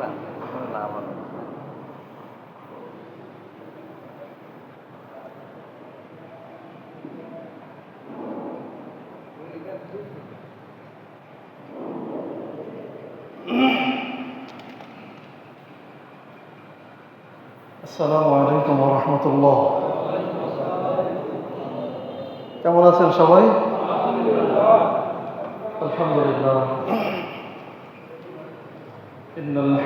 দেখলাম না বলো। আসসালামু আলাইকুম ওয়া রাহমাতুল্লাহ। কেমন আছেন সবাই? আলহামদুলিল্লাহ। ইন্নাল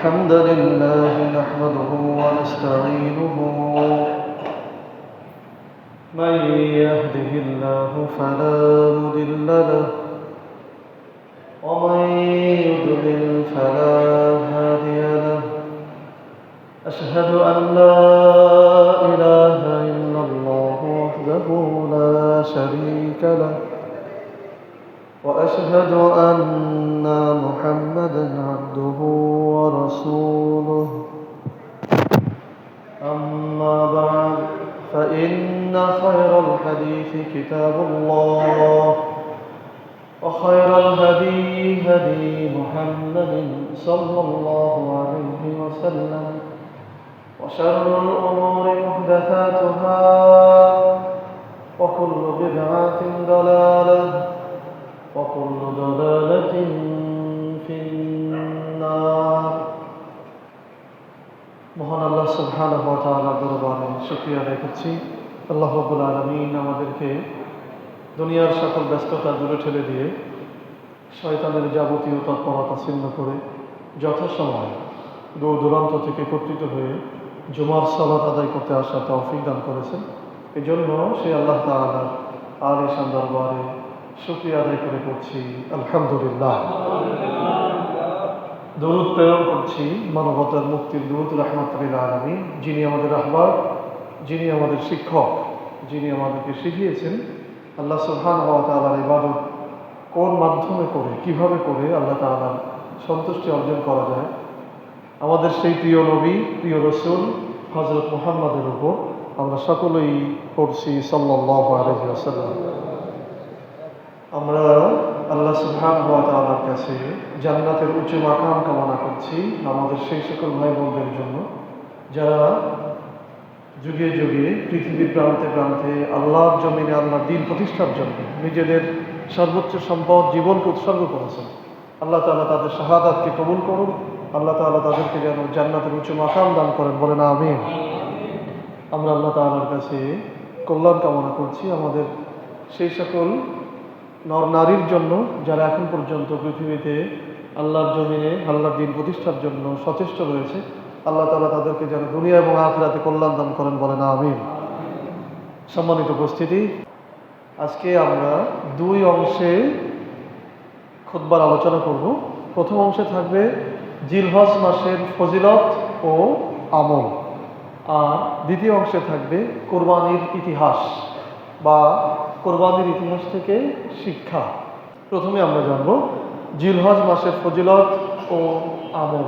হামদুলিল্লাহ নাহমাদুহু ওয়া নাস্তাঈনুহু মান ইয়াহদিহিল্লাহু ফালা মুদিল্লা লাহু ومن يضلل فلا هادي له أشهد أن لا إله إلا الله وحده لا شريك له وأشهد أن محمدا عبده ورسوله أما بعد فإن خير الحديث كتاب الله وخير الهدي هدي محمد صلى الله عليه وسلم وشر الأمور محدثاتها وكل بدعة ضلالة وكل ضلالة في النار। মহান আল্লাহ সুবহানাহু ওয়া তাআলার দরবারে শুকরিয়া আদায় করছি। আল্লাহ রাব্বুল আলামিন আমাদেরকে দুনিয়ার সকল ব্যস্ততা দূরে ঠেলে দিয়ে শয়তানের যাবতীয় তৎপরতা ছিন্ন করে যথাসময় দূর দূরান্ত থেকে একত্রিত হয়ে জুমার সালাত আদায় করতে আসা তৌফিক দান করেছেন। এই জন্য সেই আল্লাহ তাআলার আলিশান দরবারে শুকরিয়া আদায় করে করছি আলহামদুলিল্লাহ। দরুদ প্রেরণ করছি মানবতার মুক্তির দূত রাহমাতুল লিল আলামিন, যিনি আমাদের রাহবার, যিনি আমাদের শিক্ষক, যিনি আমাদেরকে শিখিয়েছেন আল্লাহ সুবহানাহু ওয়া তাআলার ইবাদত কোন মাধ্যমে করে, কিভাবে করে আল্লাহ তাআলার সন্তুষ্টি অর্জন করা যায়। আমাদের সেই প্রিয় নবী, প্রিয় রাসূল হযরত মুহাম্মদের উপর আমরা সকলেই পড়ছি সাল্লাল্লাহু আলাইহি ওয়াসাল্লাম। আমরা আল্লাহ সুবহানাহু ওয়া তাআলার কাছে জান্নাতের উচ্চ মাকাম কামনা করছি আমাদের সেই সকল ভাই বোনদের জন্য যারা যুগে যুগে পৃথিবীর প্রান্তে প্রান্তে আল্লাহর জমিনে আল্লাহর দ্বীন প্রতিষ্ঠার জন্য নিজেদের সর্বোচ্চ সম্পদ জীবনকে উৎসর্গ করেছেন। আল্লাহ তাআলা তাদের শাহাদাতকে কবুল করুন। আল্লাহ তাআলা তাদেরকে যেন জান্নাতের উচ্চ মাকাম দান করেন, বলেন আমিন। আমরা আল্লাহ তাআলার কাছে কল্যাণ কামনা করছি আমাদের সেই সকল নর নারীর জন্য যারা এখন পর্যন্ত পৃথিবীতে আল্লাহর জমিনে আল্লাহর দ্বীন প্রতিষ্ঠার জন্য সচেষ্ট রয়েছে। আল্লাহ তাআলা তাদেরকে যেন দুনিয়া এবং আখিরাতে কল্যাণ দান করেন, বলেন আমিন। সম্মানিত উপস্থিতি, আজকে আমরা দুই অংশে খুতবার আলোচনা করব। প্রথম অংশে থাকবে জিলহজ মাসের ফজিলত ও আমল, আর দ্বিতীয় অংশে থাকবে কোরবানির ইতিহাস বা কোরবানির ইতিহাস থেকে শিক্ষা। প্রথমে আমরা জানব জিলহজ মাসের ফজিলত ও আমল।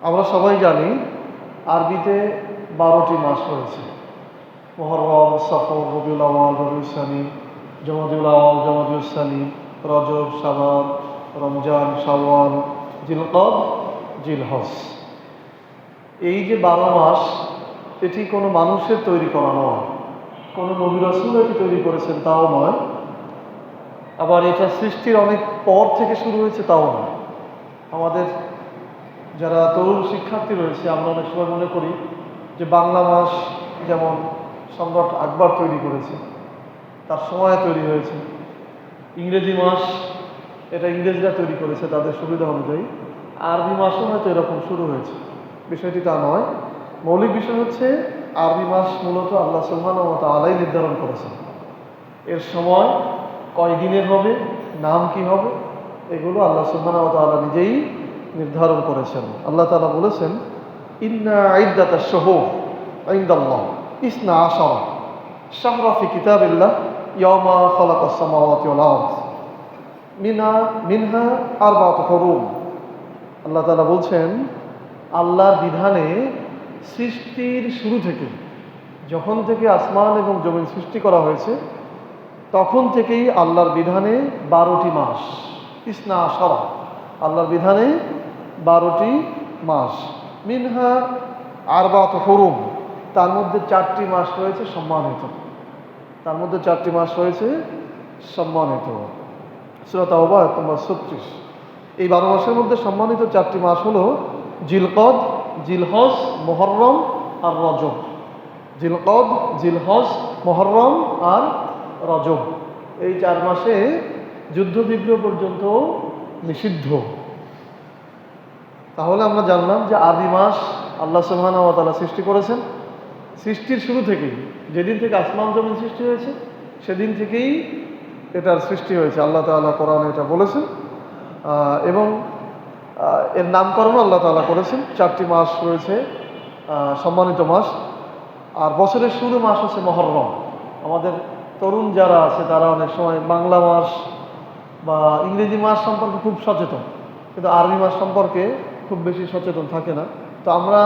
আমরা সবাই জানি আরবিতে 12টি মাস রয়েছে। মুহররম, সফর, রবিউল আউয়াল, রবিউল সানি, জমাদিউল আউয়াল, জমাদিউল সানি, রজব, শাবান, রমজান, শাওয়াল, জিলকদ, জিলহজ। এই যে 12 মাস, এটি কোনো মানুষের তৈরি করা নয়, কোনো নবী রাসূল এটি তৈরি করেছেন তাও নয়, আবার এটা সৃষ্টির অনেক পর থেকে শুরু হয়েছে তাও নয়। আমাদের যারা তরুণ শিক্ষার্থী রয়েছে আমরা অনেক সময় মনে করি যে বাংলা মাস যেমন সম্রাট আকবর তৈরি করেছে, তার সময়ে তৈরি হয়েছে। ইংরেজি মাস এটা ইংরেজরা তৈরি করেছে তাদের সুবিধা অনুযায়ী। আরবি মাসও হয়তো এরকম শুরু হয়েছে, বিষয়টি তা নয়। মৌলিক বিষয় হচ্ছে আরবি মাস মূলত আল্লাহ সুবহানাহু ওয়া তাআলাই নির্ধারণ করেছেন। এর সময় কয় দিনের হবে, নাম কি হবে, এগুলো আল্লাহ সুবহানাহু ওয়া তাআলা নিজেই নির্ধারণ করেছেন। আল্লাহ তাআলা বলেছেন, ইন্না ইদ্দাতাশ শুহুর ইনদাল্লাহ ইসনা আশারা শাহরা ফি কিতাবিল্লাহ ইয়াওমা খালাকাস সামাওয়াতি ওয়াল আরদ মিনহা আরবাআতু হুরুম। আল্লাহ তাআলা বলছেন, আল্লাহর বিধানে সৃষ্টির শুরু থেকে যখন থেকে আসমান এবং জমিন সৃষ্টি করা হয়েছে তখন থেকেই আল্লাহর বিধানে 12টি মাস, ইসনা আশারা, আল্লাহর বিধানে 12টি মাস, মিনহা আরবাত হুরুম, তার মধ্যে 4টি মাস রয়েছে সম্মানিত, তার মধ্যে 4টি মাস রয়েছে সম্মানিত। সূরা তাওবা আয়াত নম্বর 36। এই 12 মাসের মধ্যে সম্মানিত 4টি মাস হলো জিলকদ, জিলহজ, মুহররম আর রজব। জিলকদ, জিলহজ, মুহররম আর রজব, এই 4 মাসে যুদ্ধ বিগ্রহ পর্যন্ত নিষিদ্ধ। তাহলে আমরা জানলাম যে আরবি মাস আল্লাহ সুবহানাহু ওয়া তাআলা সৃষ্টি করেছেন। সৃষ্টির শুরু থেকেই, যেদিন থেকে আসমান জমিন সৃষ্টি হয়েছে সেদিন থেকেই এটার সৃষ্টি হয়েছে, আল্লাহ তাআলা কোরআনে এটা বলেছেন। এবং এর নামকরণও আল্লাহ তাআলা করেছেন। 4টি মাস রয়েছে সম্মানিত মাস। আর বছরের শুরু মাস হচ্ছে মুহররম। আমাদের তরুণ যারা আছে তারা অনেক সময় বাংলা মাস বা ইংরেজি মাস সম্পর্কে খুব সচেতন, কিন্তু আরবি মাস সম্পর্কে খুব বেশি সচেতন থাকে না। তো আমরা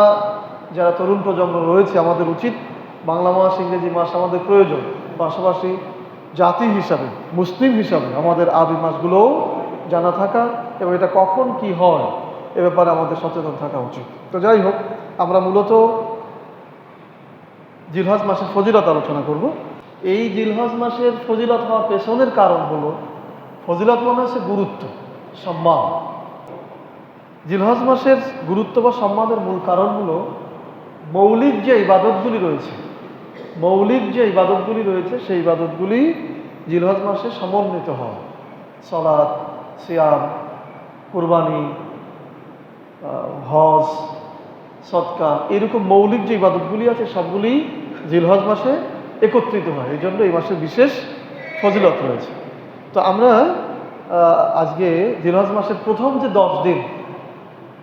যারা তরুণ প্রজন্ম রয়েছে আমাদের উচিত বাংলা মাস, ইংরেজি মাস আমাদের প্রয়োজন, পাশাপাশি জাতি হিসাবে, মুসলিম হিসাবে আমাদের আরবি মাসগুলোও জানা থাকা এবং এটা কখন কি হয় এ ব্যাপারে আমাদের সচেতন থাকা উচিত। তো যাই হোক, আমরা মূলত জিলহজ মাসের ফজিলত আলোচনা করব। এই জিলহজ মাসের ফজিলত হওয়ার পেছনের কারণ হলো, ফজিলত মানে হচ্ছে গুরুত্ব, সম্মান। জিলহজ মাসের গুরুত্ব বা সম্মানের মূল কারণ হলো মৌলিক যে ইবাদতগুলি রয়েছে, মৌলিক যে ইবাদতগুলি রয়েছে সেই ইবাদতগুলি জিলহজ মাসে সমন্বিত হয়। সালাত, সিয়াম, কুরবানি, হজ, সদকা, এরকম মৌলিক যে ইবাদতগুলি আছে সবগুলি জিলহজ মাসে একত্রিত হয়। এই জন্য এই মাসের বিশেষ ফজিলত রয়েছে। তো আমরা আজকে জিলহজ মাসের প্রথম যে 10 দিন,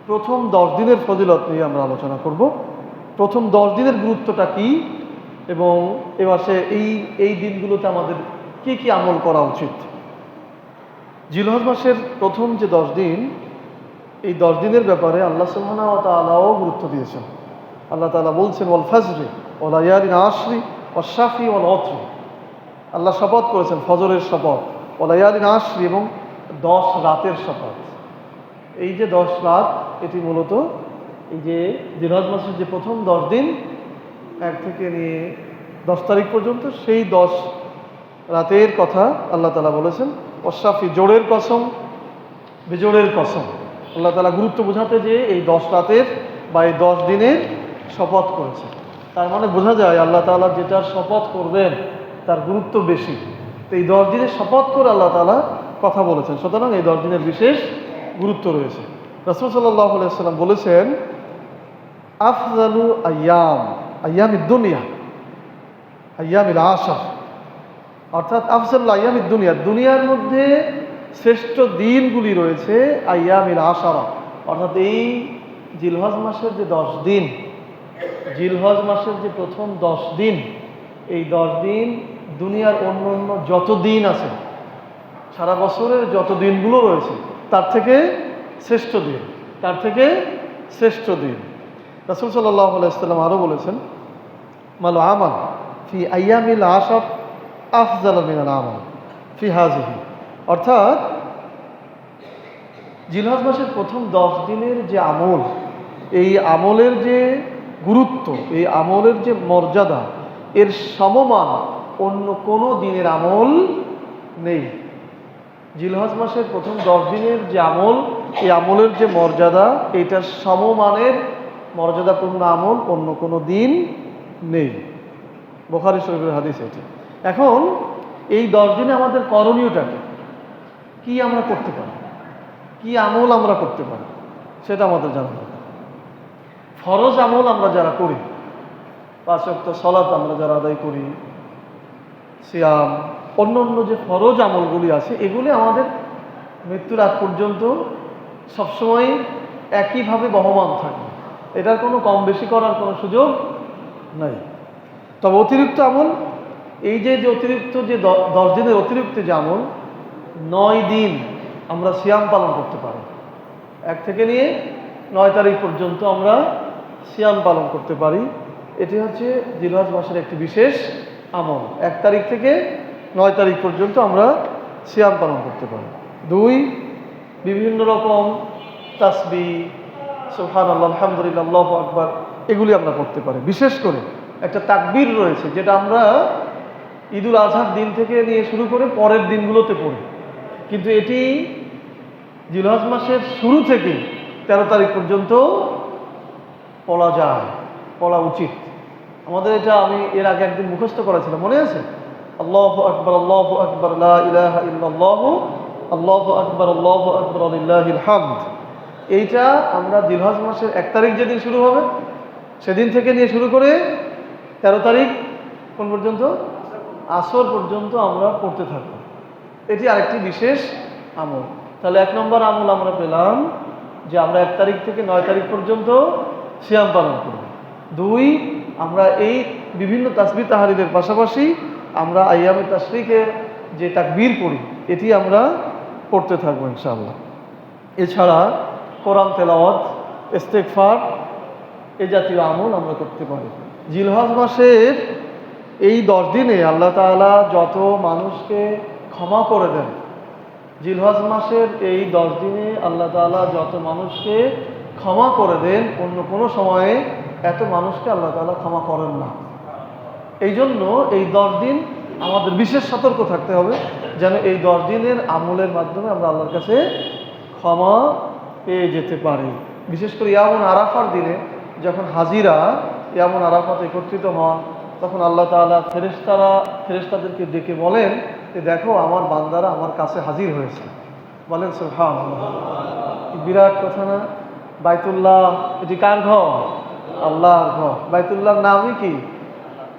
প্রথম 10 দিনের ফজিলত নিয়ে আমরা আলোচনা করব। প্রথম 10 দিনের গুরুত্বটা কি এবং এ মাসে এই দিনগুলোতে আমাদের কি কি আমল করা উচিত। জিলহজ মাসের প্রথম যে 10 দিন, এই 10 দিনের ব্যাপারে আল্লাহ সুবহানাহু ওয়া তাআলাও গুরুত্ব দিয়েছেন। আল্লাহ তাআলা বলছেন ওয়াল ফাজরি ওয়া লায়ালিন আশরি ওয়াশ শাফি ওয়াল ওয়াতর। আল্লাহ শপথ করেছেন ফজরের শপথ, ওয়া লায়ালিন আশরি, এবং 10 রাতের শপথ। এই যে 10 রাত, এটি মূলত এই যে জিলহজ মাসের যে প্রথম 10 দিন, 1 থেকে নিয়ে 10 তারিখ পর্যন্ত, সেই 10 রাতের কথা আল্লাহ তাআলা বলেছেন। ওয়াশ শাফি, জোড়ের কসম, বেজোড়ের কসম। আল্লাহ তাআলা গুরুত্ব বোঝাতে যে এই 10 রাতের বা এই 10 দিনের শপথ করেছে। তার মানে বোঝা যায় আল্লাহ তাআলা যেটার শপথ করবেন তার গুরুত্ব বেশি। তো এই 10 দিনের শপথ করে আল্লাহ তাআলা কথা বলেছেন, সুতরাং এই 10 দিনের বিশেষ গুরুত্ব রয়েছে। রাসূল সাল্লাল্লাহু আলাইহি ওয়াসাল্লাম বলেছেন আফজালু আইয়ামিদ দুনিয়া আইয়ামিল আশর, অর্থাৎ আফজালুল আইয়ামিদ দুনিয়া, দুনিয়ার মধ্যে শ্রেষ্ঠ দিনগুলি রয়েছে আইয়ামিল আশারা, অর্থাৎ এই জিলহজ মাসের যে 10 দিন, জিলহজ মাসের যে প্রথম 10 দিন, এই 10 দিন দুনিয়ার অন্য অন্য যত দিন আছে, সারা বছরের যত দিনগুলো রয়েছে তার থেকে শ্রেষ্ঠ দিন, তার থেকে শ্রেষ্ঠ দিন। রাসূল সাল্লাল্লাহু আলাইহি ওয়াসাল্লাম আরও বলেছেন মাল আমাল ফি আইয়ামিল আশর আফজালু মিনাল আমাল ফি হাযিহি, অর্থাৎ জিলহজ মাসের প্রথম 10 দিনের যে আমল, এই আমলের যে গুরুত্ব, এই আমলের যে মর্যাদা, এর সমমান অন্য কোনো দিনের আমল নেই। জিলহজ মাসের প্রথম 10 দিনের যে আমল, এই আমলের যে মর্যাদা, এইটার সমমানের মর্যাদাপূর্ণ আমল অন্য কোনো দিন নেই। বুখারী শরীফের হাদিস এটি। এখন এই 10 দিনে আমাদের করণীয়টাকে কি আমরা করতে পারি, কি আমল আমরা করতে পারি, সেটা আমাদের জানা দরকার। ফরজ আমল আমরা যারা করি, 5 ওয়াক্ত সালাত আমরা যারা আদায় করি, সিয়াম, অন্য অন্য যে ফরজ আমলগুলি আছে, এগুলি আমাদের মৃত্যুর আগ পর্যন্ত সবসময় একইভাবে বহমান থাকে, এটার কোনো কম বেশি করার কোনো সুযোগ নাই। তবে অতিরিক্ত আমল, এই যে অতিরিক্ত যে 10 দিনের অতিরিক্ত যে আমল, 9 দিন আমরা সিয়াম পালন করতে পারি। 1 থেকে নিয়ে 9 তারিখ পর্যন্ত আমরা সিয়াম পালন করতে পারি। এটি হচ্ছে জিলহজ মাসের একটি বিশেষ আমল। 1 তারিখ থেকে 9 তারিখ পর্যন্ত আমরা সিয়াম পালন করতে পারি। 2, বিভিন্ন রকম তাসবিহ, সুবহানাল্লাহ, আলহামদুলিল্লাহ, আল্লাহু আকবার, এগুলি আমরা করতে পারি। বিশেষ করে একটা তাকবীর রয়েছে, যেটা আমরা ঈদুল আজহার দিন থেকে নিয়ে শুরু করে পরের দিনগুলোতে পড়ি, কিন্তু এটি জিলহজ মাসের শুরু থেকে 13 তারিখ পর্যন্ত পড়া যায়, পড়া উচিত আমাদের। এটা আমি এর আগে একদিন মুখস্থ করেছিলাম, মনে আছে? আল্লাহু আকবার, আল্লাহু আকবার, লা ইলাহা ইল্লাল্লাহ, আল্লাহু আকবার, আল্লাহু আকবার, লিল্লাহিল হামদ। এইটা আমরা জিলহজ মাসের 1 তারিখ যেদিন শুরু হবে সেদিন থেকে নিয়ে শুরু করে 13 তারিখ কোন পর্যন্ত, আসর পর্যন্ত আমরা পড়তে থাকবো। এটি আরেকটি বিশেষ আমল। তাহলে 1 নম্বর আমল আমরা পেলাম যে আমরা 1 তারিখ থেকে 9 তারিখ পর্যন্ত সিয়াম পালন করব। 2, আমরা এই বিভিন্ন তাসবিহ তাহলিলের পাশাপাশি আমরা আইয়ামে তাশরিকে যে তাকবীর পড়ি এটি আমরা পড়তে থাকবো ইনশাআল্লাহ। এছাড়া কোরআন তেলাওয়াত, ইস্তেগফার, এ জাতীয় আমল আমরা করতে পারি। জিলহজ মাসের এই 10 দিনে আল্লাহ তাআলা যত মানুষকে ক্ষমা করে দেন, জিলহজ মাসের এই 10 দিনে আল্লাহ তাআলা যত মানুষকে ক্ষমা করে দেন, অন্য কোনো সময়ে এত মানুষকে আল্লাহ তাআলা ক্ষমা করেন না। এই জন্য এই 10 দিন আমাদের বিশেষ সতর্ক থাকতে হবে, যেন এই 10 দিনের আমলের মাধ্যমে আমরা আল্লাহর কাছে ক্ষমা পেয়ে যেতে পারি। বিশেষ করে ইয়ামুন আরাফার দিনে যখন হাজিরা ইয়ামুন আরাফাতে একত্রিত হন, তখন আল্লাহ তাআলা ফেরেশতাদেরকে ডেকে বলেন যে দেখো আমার বান্দারা আমার কাছে হাজির হয়েছে। বলেন সুবহানাল্লাহ, বিরাট কথা না? বাইতুল্লাহ এটি কার ঘর? আল্লাহর ঘর। বাইতুল্লাহর নামই কি?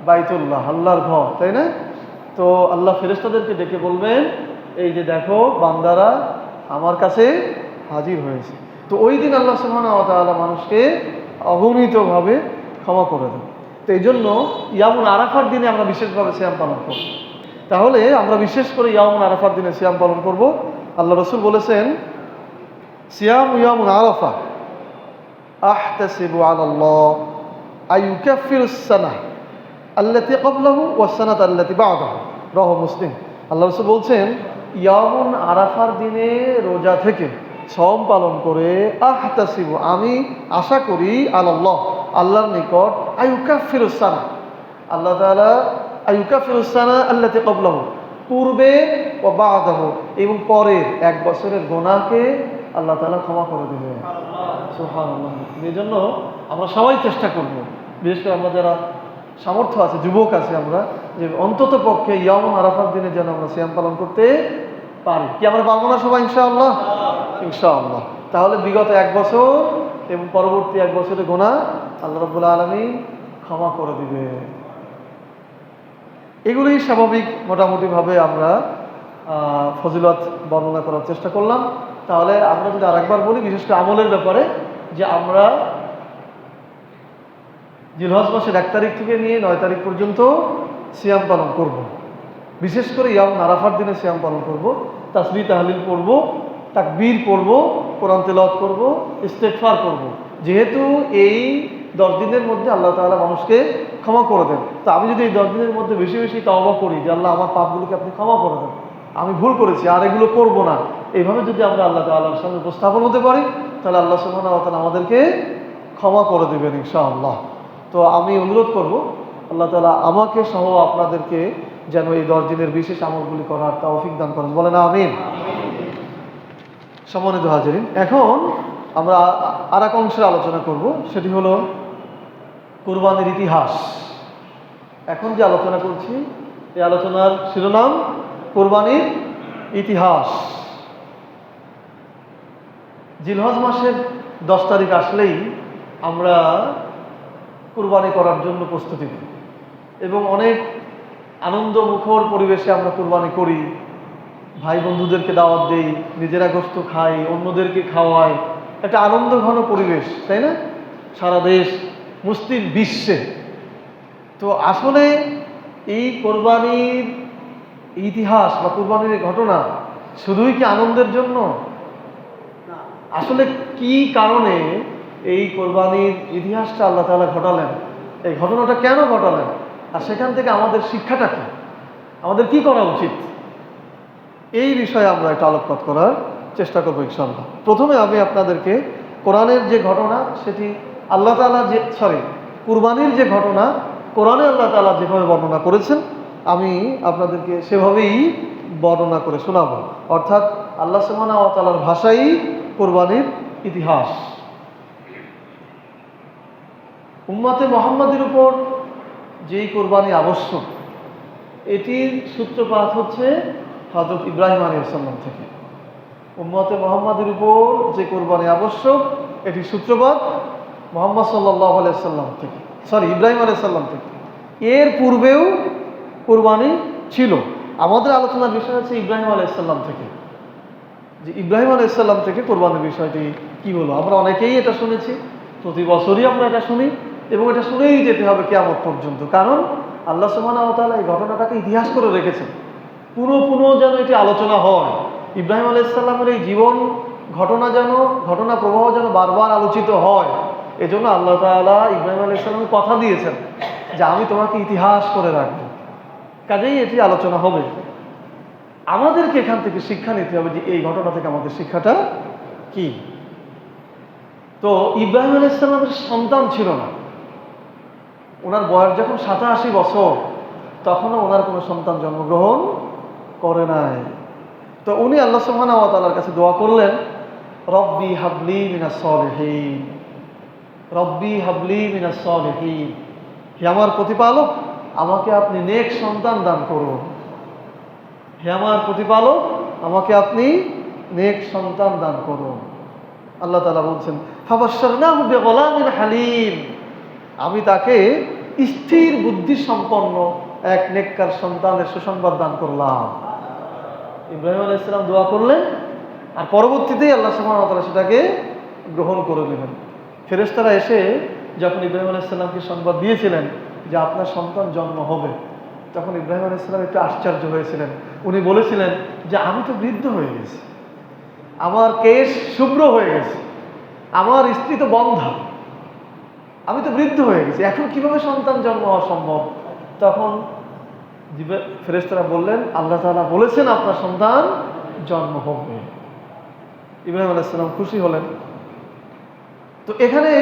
বাইতুল্লাহ, আল্লাহর ঘর, তাই না? তো আল্লাহ ফেরেশতাদেরকে ডেকে বলবেন এই যে দেখো বান্দারা আমার কাছে হাজির হয়েছে। তো ওই দিন আল্লাহ সুবহানাহু ওয়া তাআলা মানুষকে অগণিতভাবে ক্ষমা করে দেন। তো এই জন্য ইয়ামুন আরাফার দিনে আমরা বিশেষভাবে সিয়াম পালন করব। তাহলে আমরা বিশেষ করে ইয়ামুন আরাফার দিনে সিয়াম পালন করব। আল্লাহ রাসূল বলেছেন, সিয়াম ইয়ামুন আরাফা আহতাসিবু আলাল্লাহ আইয়ুকাফিরুস সানাহ আল্লাতী ক্বাবলাহু ওয়াস সানাতা আল্লাতী বা'দাহু, রাওয়াহু মুসলিম। আল্লাহ রাসূল বলছেন, ইয়ামুন আরাফার দিনে রোজা থেকে সওম পালন করে আহতাসিবু, আমি আশা করি, আলাল্লাহ, আল্লাহর নিকট, আইয়ুকাফিরুস সানাহ, আল্লাহ তাআলা আইয়ুকাফিরুস সানাহ আল্লাতী ক্বাবলাহু, পূর্বে ও বা'দাহু, এবং পরের 1 বছরের গুনাহকে আল্লাহ তাআলা ক্ষমা করে দেবেন। সুবহানাল্লাহ। এই জন্য আমরা সবাই চেষ্টা করব, বিশেষ করে আমরা যারা সামর্থ্য আছে, যুবক আছে, আমরা যে অন্তত পক্ষে ইয়ামুন আরাফার দিনে যেন আমরা সিয়াম পালন করতে পারি। কি আমরা পারবো না সবাই? ইনশাআল্লাহ, ইনশাআল্লাহ। তাহলে বিগত 1 বছর এবং পরবর্তী 1 বছরের গুনাহ আল্লাহ রাব্বুল আলামিন ক্ষমা করে দিবে। এগুলি স্বাভাবিক মোটামুটিভাবে আমরা ফজিলত বর্ণনা করার চেষ্টা করলাম। তাহলে আমরা যদি আরেকবার বলি, বিশেষ করে আমলের ব্যাপারে, যে আমরা জিলহজ মাসের 1 তারিখ থেকে নিয়ে 9 তারিখ পর্যন্ত সিয়াম পালন করব। বিশেষ করে ইয়ামুন আরাফার দিনে সিয়াম পালন করব, তাসবিহ তাহলিল পড়ব, তাকবীর পড়ব, কোরআন তেলাওয়াত করব, ইস্তেগফার করব। যেহেতু এই 10 দিনের মধ্যে আল্লাহ তাআলা মানুষকে ক্ষমা করে দেন, তো আমি যদি এই 10 দিনের মধ্যে বেশি বেশি তওবা করি যে আল্লাহ আমার পাপগুলোকে আপনি ক্ষমা করে দেন, আমি ভুল করেছি, আর এগুলো করব না, এইভাবে যদি আমরা আল্লাহ তাআলার সামনে উপস্থাপন হতে পারি, তাহলে আল্লাহ সুবহানাহু ওয়া তাআলা আমাদেরকে ক্ষমা করে দেবেন ইনশাআল্লাহ। তো আমি অনুরোধ করব আল্লাহ তাআলা আমাকে সহ আপনাদেরকে যেন এই 10 দিনের বিশেষ আমলগুলি করার তৌফিক দান করেন। বলেন আমিন। সম্মানিত হাজিরিন, এখন আমরা আর এক অংশের আলোচনা করব, সেটি হলো কুরবানির ইতিহাস। এখন যে আলোচনা করছি এই আলোচনার শিরোনাম কুরবানির ইতিহাস। জিলহজ মাসের 10 তারিখ আসলেই আমরা কুরবানি করার জন্য প্রস্তুতি নিই এবং অনেক আনন্দমুখর পরিবেশে আমরা কুরবানি করি। ভাই বন্ধুদেরকে দাওয়াত দেই, নিজেরা গোশত খাই, অন্যদেরকে খাওয়াই, একটা আনন্দঘন পরিবেশ, তাই না? সারা দেশ, মুসলিম বিশ্বে। তো আসলে এই কোরবানির ইতিহাস বা কুরবানির ঘটনা শুধুই কি আনন্দের জন্য? আসলে কি কারণে এই কোরবানির ইতিহাসটা আল্লাহ তাআলা ঘটালেন? এই ঘটনাটা কেন ঘটালেন, আর সেখান থেকে আমাদের শিক্ষাটা কি, আমাদের কি করা উচিত, এই বিষয়ে আমরা একটু আলোকপাত করার চেষ্টা করবো ইনশাআল্লাহ। প্রথমে আমি আপনাদেরকে কোরআনের যে ঘটনা, সেটি আল্লাহ তাআলা কুরবানির যে ঘটনা কোরআনে আল্লাহ তাআলা যেভাবে বর্ণনা করেছেন, আমি আপনাদেরকে সেভাবেই বর্ণনা করে শোনাবো। অর্থাৎ আল্লাহ সুবহানাহু ওয়া তাআলার ভাষাই কোরবানির ইতিহাস। উম্মতে মুহাম্মাদের উপর যেই কোরবানি আবশ্যক, এটির সূত্রপাত হচ্ছে হযরত ইব্রাহিম আলাইহিস সালাম থেকে। উম্মতে মুহাম্মাদের উপর যে কোরবানি আবশ্যক, এটির সূত্রপাত মুহাম্মদ সাল্লাল্লাহু আলাইহি সাল্লাম থেকে, ইব্রাহিম আলাইহিস সালাম থেকে। এর পূর্বেও কোরবানি ছিল। আমাদের আলোচনার বিষয় হচ্ছে ইব্রাহিম আলাইহিস সালাম থেকে, যে ইব্রাহিম আলাইহিস সালাম থেকে কোরবানির বিষয়টি কি হলো। আমরা অনেকেই এটা শুনেছি, প্রতি বছরই আমরা এটা শুনি, এবং এটা শুনেই যেতে হবে কিয়ামত পর্যন্ত। কারণ আল্লাহ সুবহানাহু ওয়া তাআলা এই ঘটনাটাকে ইতিহাস করে রেখেছেন, পুনঃ যেন এটি আলোচনা হয়। ইব্রাহিম আলাইহিস সালামের এই জীবন ঘটনা প্রবাহ যেন বারবার আলোচিত হয়। এজন্য আল্লাহ তাআলা ইব্রাহিম আলাইহিস সালামকে কথা দিয়েছেন যে আমি তোমাকে ইতিহাস করে রাখবো, কাজেই এটি আলোচনা হবে। আমাদেরকে এখান থেকে শিক্ষা নিতে হবে যে এই ঘটনা থেকে আমাদের শিক্ষাটা কি। তো ইব্রাহিম আলাইহিস সালামের সন্তান ছিল না। ওনার বয়স যখন 87 বছর, তখনও ওনার কোনো সন্তান জন্মগ্রহণ করে নাই। তো উনি আল্লাহ সুবহানাহু ওয়া তাআলার কাছে দোয়া করলেন, রব্বি হাবলি মিনাস সলিহিন, রব্বি হাবলি মিনাস সলিহিন, হে আমার প্রতিপালক, আমাকে আপনি নেক সন্তান দান করুন। হে আমার প্রতিপালক, আমাকে আপনি নেক সন্তান দান করুন। আল্লাহ তাআলা বলছেন, ফাবাশশারনাহু বিগুলামিন হালিম, আমি তাকে স্থির বুদ্ধি সম্পন্ন এক নেককার সন্তানের সুসংবাদ দান করলাম। ইব্রাহিম আলাইহিস সালাম দোয়া করলেন, আর পরবর্তীতেই আল্লাহ সুবহানাহু ওয়া তাআলা সেটাকে গ্রহণ করে নেবেন। ফেরেশতারা এসে যখন ইব্রাহিম আলাইহিস সালামকে সংবাদ দিয়েছিলেন যে আপনার সন্তান জন্ম হবে, তখন ইব্রাহিম আলাইহিস সালাম একটু আশ্চর্য হয়েছিলেন। উনি বলেছিলেন যে আমি তো বৃদ্ধ হয়ে গেছি, আমার কেশ শুভ্র হয়ে গেছে, আমার স্ত্রী তো বন্ধা, আমি তো বৃদ্ধ হয়ে গেছি, এখন কিভাবে সন্তান জন্ম হওয়া সম্ভব? তখন ফেরেশতারা বললেন, আল্লাহ তাআলা বলেছেন আপনার সন্তান জন্ম হবে। ইব্রাহিম আলাইহিস সালাম খুশি হলেন। তো এখানে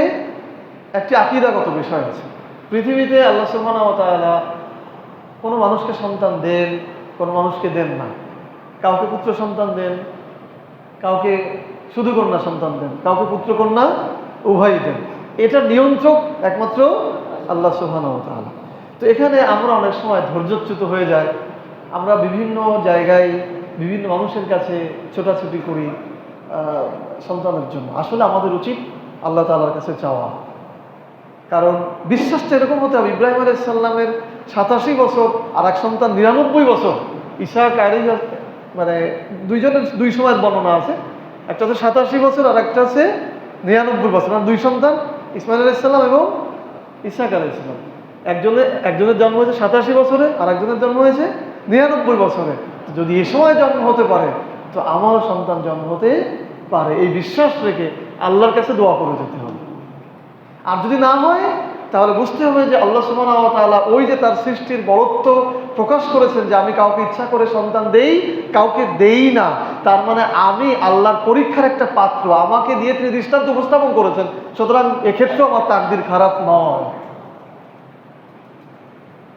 একটি আকীদাগত বিষয় আছে। পৃথিবীতে আল্লাহ সুবহানাহু ওয়া তাআলা কোনো মানুষকে সন্তান দেন, কোনো মানুষকে দেন না। কাউকে পুত্র সন্তান দেন, কাউকে শুধু কন্যা সন্তান দেন, কাউকে পুত্র কন্যা উভয়ই দেন। এটা নিয়ন্ত্রক একমাত্র আল্লাহ সুবহানাহু ওয়া তাআলা। তো এখানে আমরা অনেক সময় ধৈর্যচ্যুত হয়ে যাই। আমরা বিভিন্ন জায়গায় বিভিন্ন মানুষের কাছে ছোটাছুটি করি সন্তানের জন্য। আসলে আমাদের উচিত আল্লাহ তাআলার কাছে চাওয়া। কারণ বিশ্বাসটা এরকম হতে হবে, ইব্রাহিম আলাইহিস সালামের 87 বছর আর এক সন্তান 99 বছর। ইসহাক মানে দুইজনের দুই সময়ের বর্ণনা আছে, একটা হচ্ছে 87 বছর আর একটা হচ্ছে 99 বছর, মানে দুই সন্তান, ইসমাইল আলাইহিস সালাম এবং ইসহাক আলাইহিস সালাম। একজনের জন্ম হয়েছে 87 বছরে আর একজনের জন্ম হয়েছে 99 বছরে। যদি এ সময় জন্ম হতে পারে, তো আমারও সন্তান জন্ম হতে পারে, এই বিশ্বাস রেখে আল্লাহর কাছে দোয়া করে যেতে হবে। আর যদি না হয়, তাহলে বুঝতে হবে যে আল্লাহ সুবহানাহু ওয়া তাআলা ওই যে তার সৃষ্টির বড়ত্ব প্রকাশ করেছেন যে আমি কাউকে ইচ্ছা করে সন্তান দেই, কাউকে দেই না, তার মানে আমি আল্লাহর পরীক্ষার একটা পাত্র, আমাকে দিয়ে তিনি দৃষ্টান্ত উপস্থাপন করেছেন। সুতরাং এক্ষেত্রেও আমার তাকদীর খারাপ নয়।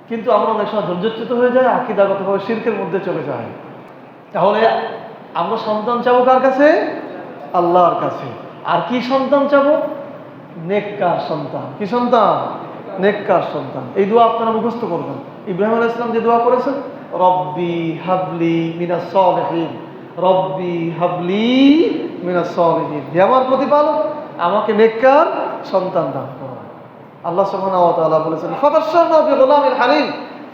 কিন্তু আমরা অনেক সময় ধৈর্যচ্যুত হয়ে যাই, আকীদাগতভাবে শিরকের মধ্যে চলে যায়। তাহলে আমরা সন্তান চাবো কার কাছে? আল্লাহর কাছে। আর কি সন্তান চাবো? নেককার সন্তান। কি সন্তান? নেককার সন্তান। এই দোয়া আপনারা মুখস্থ করবেন। ইব্রাহিম আলাইহিস সালাম যে দোয়া করেছেন, রব্বি হাবলি মিনাস সলিহিন, রব্বি হাবলি মিনাস সলিহিন, হে আমার প্রতিপালক, আমাকে নেককার সন্তান দান করো। আল্লাহ সুবহানাহু ওয়া তাআলা বলেছেন, ফাবাশশারনাহু বিগুলামিন হালিম,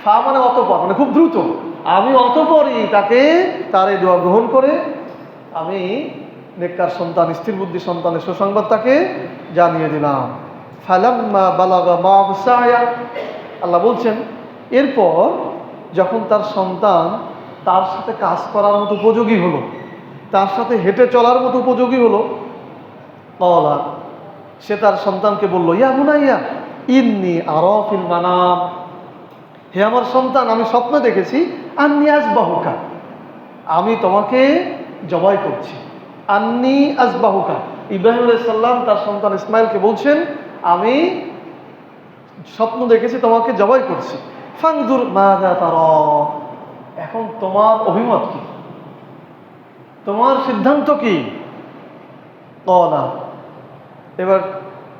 ফা মানে অতঃপর, মানে খুব দ্রুত, আমি অতঃপরই তাকে তার এই দোয়া গ্রহণ করে আমি নেককার সন্তান, স্থির বুদ্ধি সন্তানের সুসংবাদ তাকে জানিয়ে দিলাম। ফালাম্মা বালাগা মা'হু সা'য়া, আল্লাহ বলছেন এরপর যখন তার সন্তান তার সাথে কাজ করার মতো উপযোগী হলো, তার সাথে হেঁটে চলার মতো উপযোগী হলো, ক্বালা, সে তার সন্তানকে বলল, ইয়া বুনাইয়া, ইন্নী আরা ফিল মানাম, হে আমার সন্তান, আমি স্বপ্ন দেখেছি আন্নী আযবাহুকা, আমি তোমাকে জবাই করছি। আন্নী আযবাহুকা, ইব্রাহিম আলাইহিস সালাম তার সন্তান ইসমাইলকে বলছেন, আমি স্বপ্ন দেখেছি তোমাকে জবাই করছি। ফানজুর মাযা তারা, এখন তোমার অভিমত কি, তোমার সিদ্ধান্ত কি? ক্বালা, এবার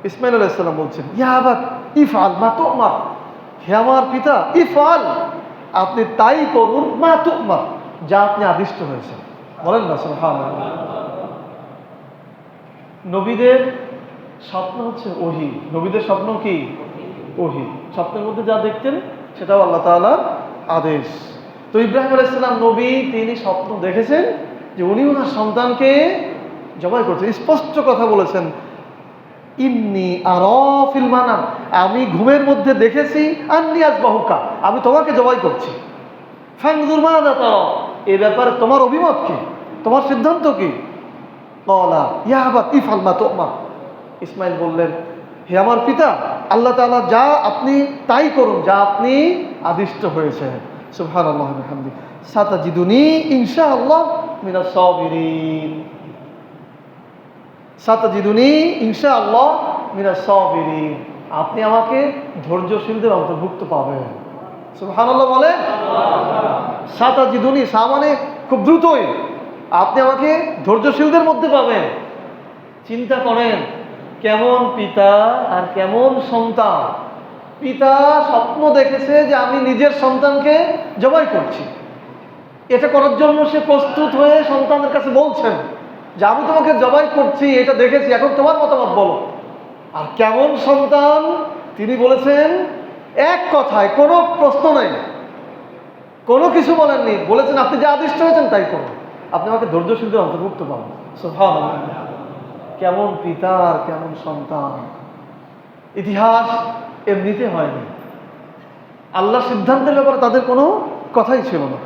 ইসমাইল আলাইহিস সালাম বলছেন, ইয়া আবাত ইফআল মা তু'মার, হে আমার পিতা, ইফআল, আপনি তাই করুন, মা তু'মার, যা আপনি আদিষ্ট হয়েছেন। বলেন না সুবহানাল্লাহ। নবীদের স্বপ্ন হচ্ছে ওহী, নবীদের স্বপ্ন কি? ওহী। স্বপ্নের মধ্যে যা দেখতেন সেটাও আল্লাহ তাআলার আদেশ। তো ইব্রাহিম আলাইহিস সালাম নবী, তিনি স্বপ্ন দেখেছেন যে উনি ওনার সন্তানকে জবাই করছেন। স্পষ্ট কথা বলেছেন, ইন্নী আরা ফিল মানাম, আমি ঘুমের মধ্যে দেখেছি, আন্নী আযবাহুকা, আমি তোমাকে জবাই করছি। ফানজুর মাযা তারা, এই ব্যাপারে তোমার অভিমত কি, তোমার সিদ্ধান্ত কি? ক্বালা ইয়া আবাত ইফআল মা তু'মার, ইসমাইল বললেন, হে আমার পিতা, আল্লাহ তাআলা যা আপনি তাই করুন, যা আপনি আদিষ্ট হয়েছে। সুবহানাল্লাহ ওয়া বিহামদিহি, সাতাজিদুনি ইনশাআল্লাহ মিনাস সাবিরিন, সাতাজিদুনি ইনশাআল্লাহ মিনাস সাবিরিন, আপনি আমাকে ধৈর্যশীলদের অন্তর্ভুক্ত পাবেন। সুবহানাল্লাহ বলেন। সাতাজিদুনি, সা মানে খুব দ্রুতই, আপনি আমাকে ধৈর্যশীলদের মধ্যে পাবেন। চিন্তা করেন কেমন পিতা আর কেমন সন্তান। পিতা স্বপ্ন দেখেছে যে আমি নিজের সন্তানকে জবাই করছি, এটা করার জন্য সে প্রস্তুত হয়ে সন্তানের কাছে বলছেন যে আমি তোমাকে জবাই করছি, এটা দেখেছি, এখন তোমার মতামত বলো। আর কেমন সন্তান, তিনি বলেছেন এক কথায়, কোনো প্রশ্ন নাই, কোনো কিছু বলেননি, বলেছেন আপনি যা আদিষ্ট হয়েছেন তাই করুন, আপনি আমাকে ধৈর্যশীলদের অন্তর্ভুক্ত পাবেন। সুবহানাল্লাহ, কেমন পিতা আর কেমন সন্তান। ইতিহাস এমনিতে হয়নি, আল্লাহ সিদ্ধান্তের ব্যাপারে তাদের কোনো কথাই ছিল না।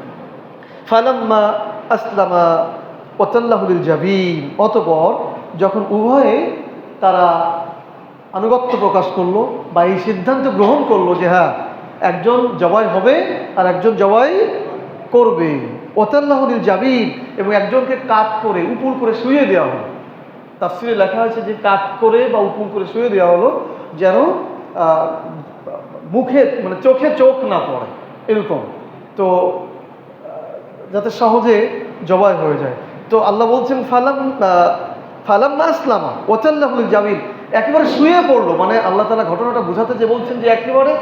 ফালাম্মা আসলামা ওয়াতাল্লাহু লিল জাবিন, অতঃপর যখন উভয়ে তারা আনুগত্য প্রকাশ করলো বা এই সিদ্ধান্ত গ্রহণ করলো যে হ্যাঁ, একজন জবাই হবে আর একজন জবাই করবে। ওয়াতাল্লাহু লিল জাবিন, এবং একজনকে কাট করে উপুল করে শুইয়ে দেওয়া হলো। তাফসীরে লেখা হয়েছে যে কাট করে বা উপুল করে শুয়ে দেওয়া হলো, যেন মুখে মানে চোখে চোখ না পড়ে, এরকম, তো যাতে সহজে জবাই হয়ে যায়। তো আল্লাহ বলছেন ফালাম্মা আসলামা ওয়াতাল্লাহু লিল জাবিন, একেবারে শুয়ে পড়লো, মানে আল্লাহ তাআলা ঘটনাটা বোঝাতে যে বলছেন যে একেবারে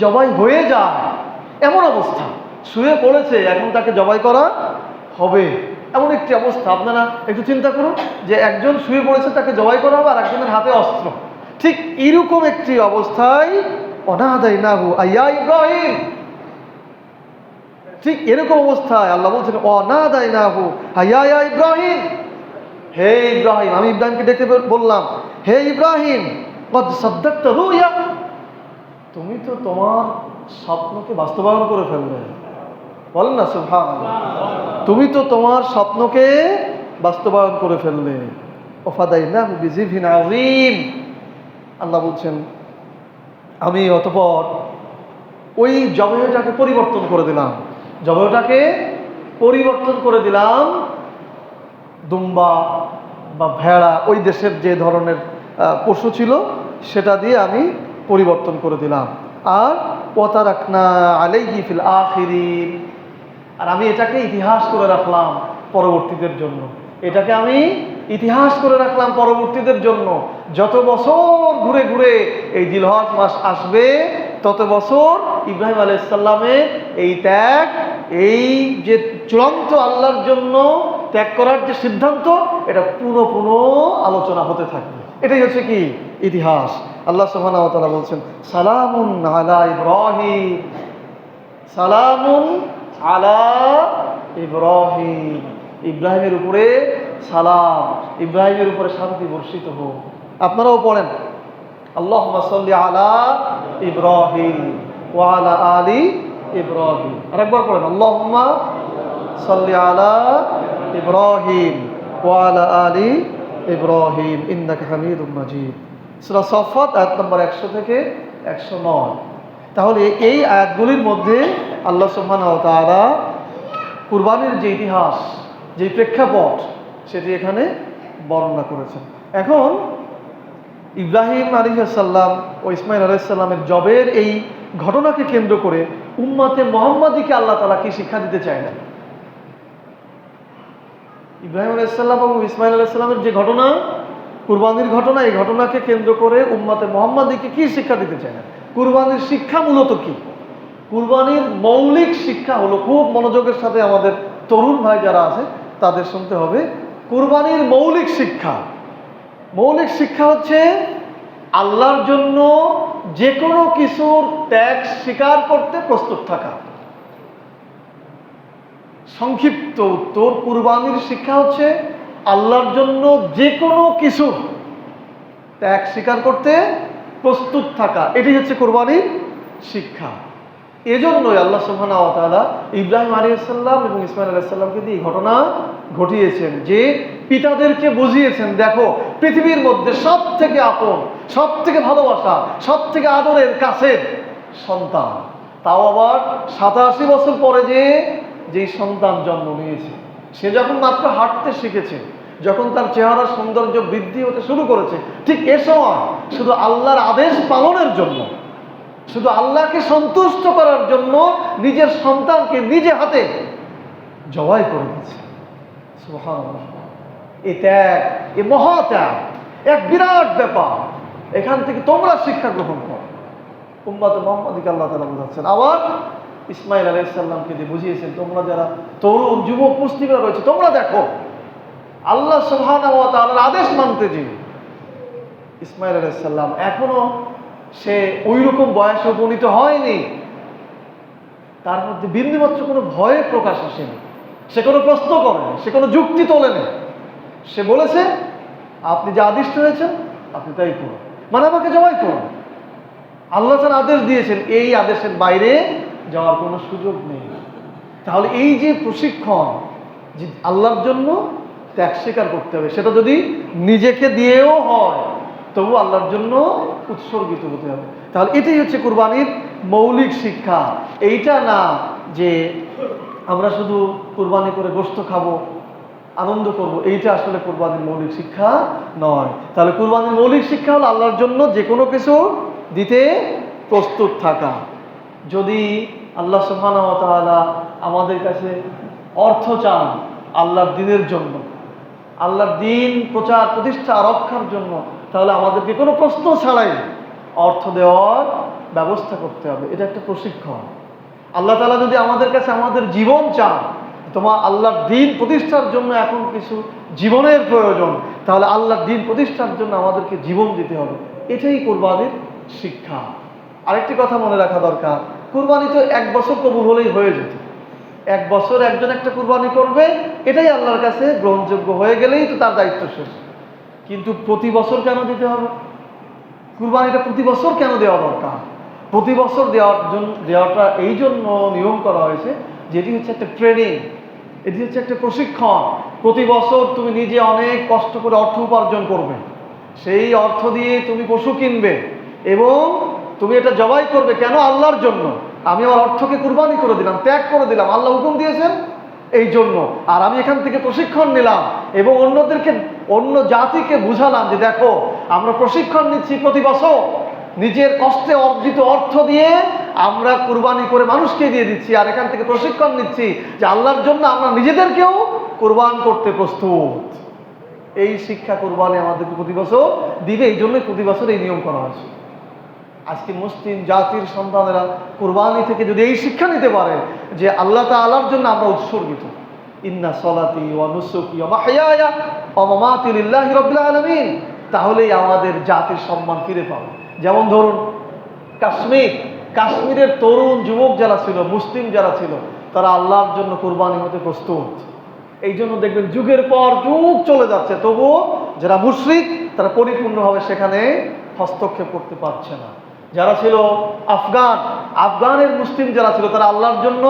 জবাই হয়ে যায় এমন অবস্থা, শুয়ে পড়েছে, এখন তাকে জবাই করা হবে এমন একটি অবস্থা। আপনারা একটু চিন্তা করুন যে একজন শুয়ে পড়েছে, তাকে জবাই করা হবে, আর একজনের হাতে অস্ত্র। ঠিক এরকম একটি অবস্থায় অনাদাইনাহু আইয়া ইব্রাহিম, ঠিক এরকম অবস্থায় আল্লাহ বলছেন অনাদাইনাহু আইয়া ইব্রাহিম, হে ইব্রাহিম, আমি ইব্রাহিমকে ডেকে বললাম, হে ইব্রাহিম, কদ সাদ্দাকতা রুয়া, তুমি তো তোমার স্বপ্নকে বাস্তবায়ন করে ফেললে। বলেন না সুবহানাল্লাহ, তুমি তো তোমার স্বপ্নকে বাস্তবায়ন করে ফেললে। ওয়াফাদাইনাহু বিযিবহিন আযীম, আল্লাহ বলছেন আমি অতঃপর ওই জবাইটাকে পরিবর্তন করে দিলাম, জবাইটাকে পরিবর্তন করে দিলাম, দুম্বা বা ভেড়া, ওই দেশের যে ধরনের পশু ছিল সেটা দিয়ে আমি পরিবর্তন করে দিলাম। আর ওয়াতারাকনা আলাইহি ফিল আখিরিন, আর আমি এটাকে ইতিহাস করে রাখলাম পরবর্তীদের জন্য, এটাকে আমি ইতিহাস করে রাখলাম পরবর্তীদের জন্য। যত বছর ঘুরে ঘুরে এই জিলহজ মাস আসবে, তত বছর ইব্রাহিম আলাইহিস সালামের এই ত্যাগ, এই যে চূড়ান্ত আল্লাহর জন্য ত্যাগ করার যে সিদ্ধান্ত, এটা পুরো পুরো আলোচনা হতে থাকবে। এটাই হচ্ছে কি ইতিহাস। আল্লাহ সুবহানাহু ওয়া তাআলা বলছেন সালামুন আলা ইব্রাহিম, সালামুন আলা ইব্রাহিম, ইব্রাহিমের উপরে সালাম, ইব্রাহিমের উপরে শান্তি বর্ষিত হোক। আপনারাও পড়েন আল্লাহুম্মা সাল্লি আলা ইব্রাহিম ওয়া আলা আলি ইব্রাহিম, আরেকবার পড়েন আল্লাহুম্মা সাল্লি আলা ইব্রাহিম ওয়া আলা আলি ইব্রাহিম ইন্নাকা হামিদুম মাজিদ। সূরা সাফফাত আয়াত নম্বর 100 থেকে 109। তাহলে এই আয়াতগুলির মধ্যে আল্লাহ সুবহানাহু ওয়া তাআলা কুরবানির যে ইতিহাস, যে প্রেক্ষাপট, সেটি এখানে বর্ণনা করেছেন। এখন ইব্রাহিম আলাইহিস সালাম ও ইসমাইল আলাইহিস সালামের জবের এই ঘটনাকে কেন্দ্র করে উম্মতে মুহাম্মাদীকে আল্লাহ তাআলা কি শিক্ষা দিতে চাইলেন? ইব্রাহিম আলাইহিস সালাম এবং ইসমাইল আলাইহিস সালামের যে ঘটনা, কুরবানির ঘটনা, এই ঘটনাকে কেন্দ্র করে উম্মতে মুহাম্মাদীকে কি শিক্ষা দিতে চাইলেন? কুরবানির শিক্ষা মূলত কি? কুরবানির মৌলিক শিক্ষা হলো, খুব মনোযোগের সাথে আমাদের তরুণ ভাই যারা আছে তাদের শুনতে হবে, কুরবানির মৌলিক শিক্ষা হচ্ছে আল্লাহর জন্য যে কোনো কিছুর ত্যাগ স্বীকার করতে প্রস্তুত থাকা। সংক্ষিপ্ত উত্তর, কুরবানির শিক্ষা হচ্ছে আল্লাহর জন্য যে কোনো কিছু ত্যাগ স্বীকার করতে প্রস্তুত থাকা। এটি হচ্ছে কুরবানির শিক্ষা। এজন্যই আল্লাহ সুবহানাহু ওয়া তাআলা ইব্রাহিম আলাইহিস সালাম এবং ইসমাইল আলাইহিস সালামকে দিয়ে এই ঘটনা ঘটিয়েছেন, যে পিতাদেরকে বুঝিয়েছেন, দেখো পৃথিবীর মধ্যে সব থেকে আপন, সব থেকে ভালোবাসা, সব থেকে আদরের কাছের সন্তান, তাও আবার 87 বছর পরে যেই সন্তান জন্ম নিয়েছে, সে যখন মাত্র হাঁটতে শিখেছে, যখন তার চেহারার সৌন্দর্য বৃদ্ধি হতে শুরু করেছে, ঠিক এ সময় শুধু আল্লাহর আদেশ পালনের জন্য, শুধু আল্লাহকে সন্তুষ্ট করার জন্য নিজের সন্তানকে নিজে হাতে জবাই করে দিয়েছে। সুবহানাল্লাহ। এই ত্যাগ, এই মহাত্যাগ এক বিরাট ব্যাপার। এখান থেকে তোমরা শিক্ষা গ্রহণ করো। উম্মতে মুহাম্মাদীকে আল্লাহ তাআলা বোঝাচ্ছেন। আবার ইসমাইল আলাইহিস সালামকে দিয়ে বুঝিয়েছেন, তোমরা যারা তরুণ যুবক মুসলিমরা রয়েছে, তোমরা দেখো আল্লাহ সুবহানাহু ওয়া তাআলার আদেশ মানতে যে ইসমাইল আলাইহিস সালাম এখনো সে ওই রকম বয়সে উপনীত হয়নি, তার মধ্যে বিন্দুমাত্র কোনো ভয়ের প্রকাশ আসেনি। সে কোনো প্রশ্ন করেনি, সে কোনো যুক্তি তোলেনি। সে বলেছে, আপনি যে আদিষ্ট হয়েছেন আপনি তাই করুন, মানে আমাকে জবাই করুন। আল্লাহ তাআলা আদেশ দিয়েছেন, এই আদেশের বাইরে যাওয়ার কোনো সুযোগ নেই। তাহলে এই যে প্রশিক্ষণ, যে আল্লাহর জন্য ত্যাগ স্বীকার করতে হবে, সেটা যদি নিজেকে দিয়েও হয় তবু আল্লাহর জন্য উৎসর্গিত হতে হবে। তাহলে এটাই হচ্ছে কুরবানির মৌলিক শিক্ষা। এইটা না যে আমরা শুধু কুরবানি করে গোশত খাবো, আনন্দ করব, এইটা আসলে কুরবানির মৌলিক শিক্ষা নয়। তাহলে কুরবানির মৌলিক শিক্ষা হলো আল্লাহর জন্য যে কোনো কিছু দিতে প্রস্তুত থাকা। যদি আল্লাহ সুবহানাহু ওয়া তাআলা আমাদের কাছে অর্থ চান আল্লাহর দ্বীনের জন্য, আল্লাহর দ্বীন প্রচার প্রতিষ্ঠা রক্ষার জন্য, তাহলে আমাদেরকে কোনো প্রশ্ন ছাড়াই অর্থ দেওয়ার ব্যবস্থা করতে হবে। এটা একটা প্রশিক্ষণ। আল্লাহ তাআলা যদি আমাদের কাছে আমাদের জীবন চান, তোমার আল্লাহর দ্বীন প্রতিষ্ঠার জন্য এখন কিছু জীবনের প্রয়োজন, তাহলে আল্লাহর দ্বীন প্রতিষ্ঠার জন্য আমাদেরকে জীবন দিতে হবে। এটাই কুরবানির শিক্ষা। আরেকটি কথা মনে রাখা দরকার, কুরবানি তো 1 বছর কবুল হলেই হয়ে যেত। 1 বছর একজন একটা কুরবানি করবে, এটাই আল্লাহর কাছে গ্রহণযোগ্য হয়ে গেলেই তো তার দায়িত্ব শেষ। কিন্তু প্রতি বছর কেন দিতে হবে? কুরবানিটা প্রতি বছর কেন দেওয়া দরকার? প্রতি বছর দেওয়াটা এই জন্য নিয়ম করা হয়েছে, যেটি হচ্ছে একটা ট্রেনিং, এটি হচ্ছে একটা প্রশিক্ষণ। প্রতি বছর তুমি নিজে অনেক কষ্ট করে অর্থ উপার্জন করবে, সেই অর্থ দিয়ে তুমি পশু কিনবে এবং তুমি এটা জবাই করবে। কেন? আল্লাহর জন্য। আমি আমার অর্থকে কুরবানি করে দিলাম, ত্যাগ করে দিলাম, আল্লাহ হুকুম দিয়েছেন এই জন্য। আর আমি এখান থেকে প্রশিক্ষণ নিলাম এবং অন্য জাতিকে বুঝালাম যে দেখো আমরা প্রশিক্ষণ নিচ্ছি প্রতি বছর, নিজের কষ্টে অর্জিত অর্থ দিয়ে আমরা কুরবানি করে মানুষকে দিয়ে দিচ্ছি, আর এখান থেকে প্রশিক্ষণ নিচ্ছি যে আল্লাহর জন্য আমরা নিজেদেরকেও কুরবান করতে প্রস্তুত। এই শিক্ষা কুরবানি আমাদেরকে প্রতি বছর দিবে, এই জন্যই প্রতি বছর এই নিয়ম করা হয়েছে। আজকে মুসলিম জাতির সন্তানেরা কুরবানি থেকে যদি এই শিক্ষা নিতে পারে যে আল্লাহ তাআলার জন্য আমরা উৎসর্গিত, ইন্না সলাতি ওয়া নুসুকি ওয়া মাহইয়ায়া ওয়া মামাতি লিল্লাহি রাব্বিল আলামিন, তাহলেই আমাদের জাতির সম্মান ফিরে পাবে। যেমন ধরুন কাশ্মীরের তরুণ যুবক যারা ছিল, মুসলিম যারা ছিল, তারা আল্লাহর জন্য কুরবানি হতে প্রস্তুত। এই জন্য দেখবেন যুগের পর যুগ চলে যাচ্ছে, তবুও যারা মুশরিক তারা পরিপূর্ণভাবে সেখানে হস্তক্ষেপ করতে পারছে না। যারা ছিল আফগানের মুসলিম যারা ছিল, তারা আল্লাহর জন্য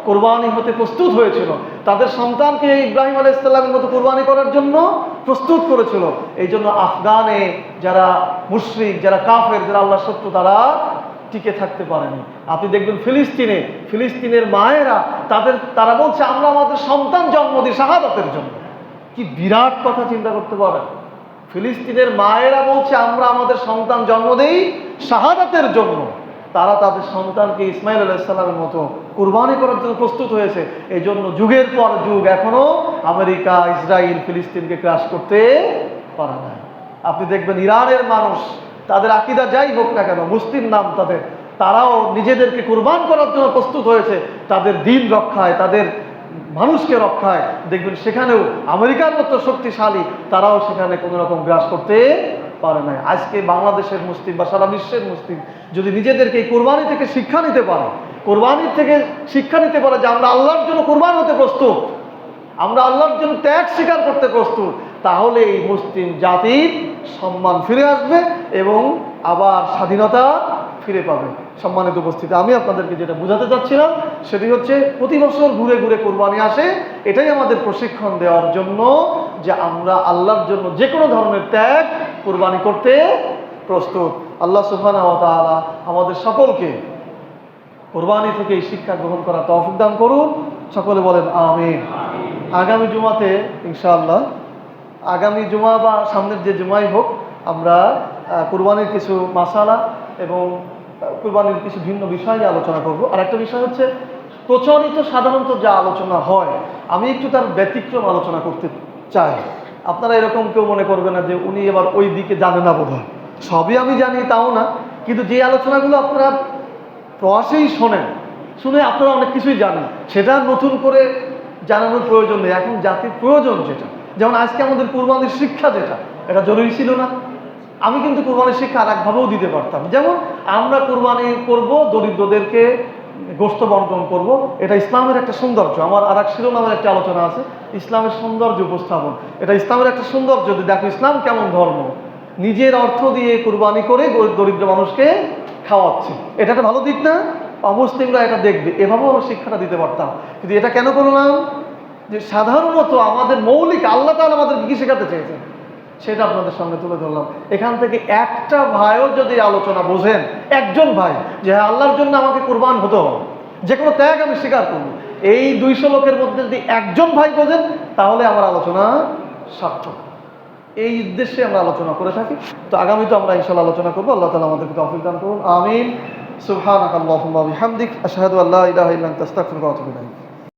কুরবানি হতে প্রস্তুত হয়েছিল, তাদের সন্তানকে ইব্রাহিম আলাইহিস সালামের মতো কুরবানি করার জন্য প্রস্তুত করেছিল। এই জন্য আফগানে যারা মুশরিক, যারা কাফের, যারা আল্লাহর শত্রু, তারা টিকে থাকতে পারেনি। আপনি দেখবেন ফিলিস্তিনের মায়েরা তারা বলছে আমরা আমাদের সন্তান জন্ম দিই শাহাদাতের জন্য। কি বিরাট কথা চিন্তা করতে পারেন। ফিলিস্তিনের মায়েরা বলছে আমরা আমাদের সন্তান জন্ম দেই শাহাদাতের জন্য। তারা তাদের সন্তানকে ইসমাইল আলাইহিস সালামের মতো কুরবানি করার জন্য প্রস্তুত হয়েছে। এই জন্য যুগের পর যুগ এখনো আমেরিকা, ইসরায়েল ফিলিস্তিনকে ক্রাশ করতে পারে না। আপনি দেখবেন ইরানের মানুষ, তাদের আকীদা যাই হোক না কেন, মুসলিম নাম তাদের, তারাও নিজেদেরকে কুরবান করার জন্য প্রস্তুত হয়েছে তাদের দিন রক্ষায়, তাদের মানুষকে রক্ষায়। দেখবেন সেখানেও আমেরিকার মতো শক্তিশালী, তারাও সেখানে কোনো রকম গ্রাস করতে পারে না। আজকে বাংলাদেশের মুসলিম বা সারা বিশ্বের মুসলিম যদি নিজেদেরকে এই কোরবানি থেকে শিক্ষা নিতে পারে, কোরবানির থেকে শিক্ষা নিতে পারে যে আমরা আল্লাহর জন্য কোরবান হতে প্রস্তুত, আমরা আল্লাহর জন্য ত্যাগ স্বীকার করতে প্রস্তুত, তাহলে এই মুসলিম জাতির সম্মান ফিরে আসবে এবং আবার স্বাধীনতা ফিরে পাবে। সম্মানিত উপস্থিতি, আমি আপনাদেরকে যেটা বোঝাতে চাচ্ছিলাম সেটি হচ্ছে প্রতি বছর ঘুরে ঘুরে কোরবানি আসে। এটাই আমাদের প্রশিক্ষণ দেওয়ার জন্য যে আমরা আল্লাহর জন্য যে কোনো ধরনের ত্যাগ কোরবানি করতে প্রস্তুত। আল্লাহ সুবহানাহু ওয়া তাআলা আমাদের সকলকে কোরবানি থেকে এই শিক্ষা গ্রহণ করার তৌফিক দান করুন। সকলে বলেন আমিন। আগামী জুমাতে ইনশাআল্লাহ, আগামী জুমা বা সামনের যে জুমাই হোক, আমরা কুরবানির কিছু মাসালা এবং কুরবানির কিছু ভিন্ন বিষয় নিয়ে আলোচনা করব। আর একটা বিষয় হচ্ছে প্রচলিত সাধারণত যা আলোচনা হয়, আমি একটু তার ব্যতিক্রম আলোচনা করতে চাই। আপনারা এরকম কেউ মনে করবে না যে উনি এবার ওই দিকে জানে না, বোধ হয় সবই আমি জানি তাও না, কিন্তু যে আলোচনাগুলো আপনারা প্রয়াসেই শোনেন, শুনে আপনারা অনেক কিছুই জানেন, সেটা নতুন করে জানানোর প্রয়োজন নেই। এখন জাতির প্রয়োজন যেটা, যেমন আজকে আমাদের কুরবানির শিক্ষা যেটা, এটা জরুরি ছিল না? আমি কিন্তু কুরবানির শিক্ষা আর একভাবেও দিতে পারতাম। যেমন আমরা কুরবানি করব, দরিদ্রদেরকে গোশত বন্টন করব, এটা ইসলামের একটা সৌন্দর্য। আমার আর এক শিরোনামের একটা আলোচনা আছে, ইসলামের সৌন্দর্য উপস্থাপন। এটা ইসলামের একটা সৌন্দর্য, যদি দেখো ইসলাম কেমন ধর্ম, নিজের অর্থ দিয়ে কুরবানি করে দরিদ্র মানুষকে খাওয়াচ্ছে, এটা একটা ভালো দিক না? অমুসলিমরা এটা দেখবে, এভাবেও আমরা শিক্ষাটা দিতে পারতাম। কিন্তু এটা কেন করলাম? যে সাধারণত আমাদের মৌলিক আল্লাহ তাআলা আমাদের কি শেখাতে চেয়েছেন সেটা আপনাদের সামনে তুলে ধরলাম। এখান থেকে একটা ভাইও যদি আলোচনা বোঝেন, একজন ভাই, যে হ্যাঁ আল্লাহর জন্য আমাকে কুরবান হতে হবে, যে কোনো ত্যাগ আমি স্বীকার করব, এই 200 লোকের মধ্যে যদি একজন ভাই বোঝেন, তাহলে আমার আলোচনা সার্থক। এই উদ্দেশ্যে আমরা আলোচনা করে থাকি। তো আগামী তো আমরা ইনশাআল্লাহ আলোচনা করবো। আল্লাহ তাআলা আমাদেরকে তৌফিক দান করুন। আমিন। সুবহানাকাল্লাহুম্মা ওয়া বিহামদিক, আশহাদু আল্লা ইলাহা ইল্লা আনতা, আস্তাগফিরুকা ওয়া আতুবু ইলাইক।